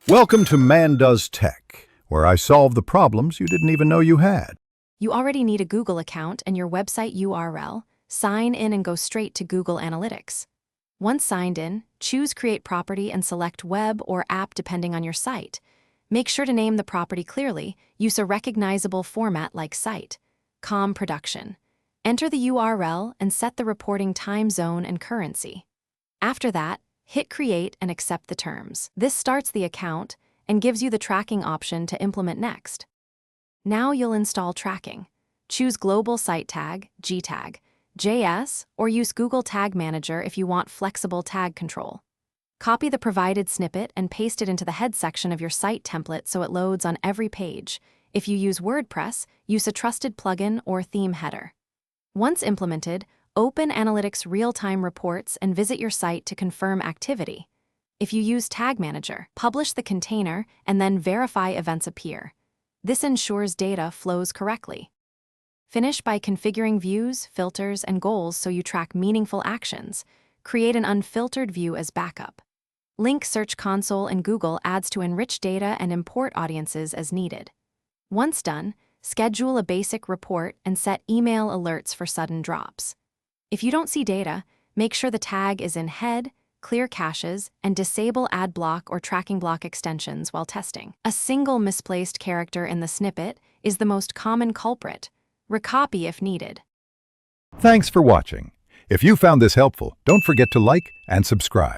Welcome to Man Does Tech, where I solve the problems you didn't even know you had. You already need a Google account and your website URL. Sign in and go straight to Google Analytics. Once signed in, choose Create Property and select Web or App depending on your site. Make sure to name the property clearly. Use a recognizable format like Site. Com Production. Enter the URL and set the reporting time zone and currency. After that, hit Create and accept the terms. This starts the account and gives you the tracking option to implement next. Now you'll install tracking. Choose Global Site Tag, G-Tag, JS, or use Google Tag Manager if you want flexible tag control. Copy the provided snippet and paste it into the head section of your site template so it loads on every page. If you use WordPress, use a trusted plugin or theme header. Once implemented, open Analytics real-time reports and visit your site to confirm activity. If you use Tag Manager, publish the container and then verify events appear. This ensures data flows correctly. Finish by configuring views, filters, and goals so you track meaningful actions. Create an unfiltered view as backup. Link Search Console in Google adds to enrich data and import audiences as needed. Once done, schedule a basic report and set email alerts for sudden drops. If you don't see data, make sure the tag is in head, clear caches, and disable ad block or tracking block extensions while testing. A single misplaced character in the snippet is the most common culprit. Recopy if needed. Thanks for watching. If you found this helpful, don't forget to like and subscribe.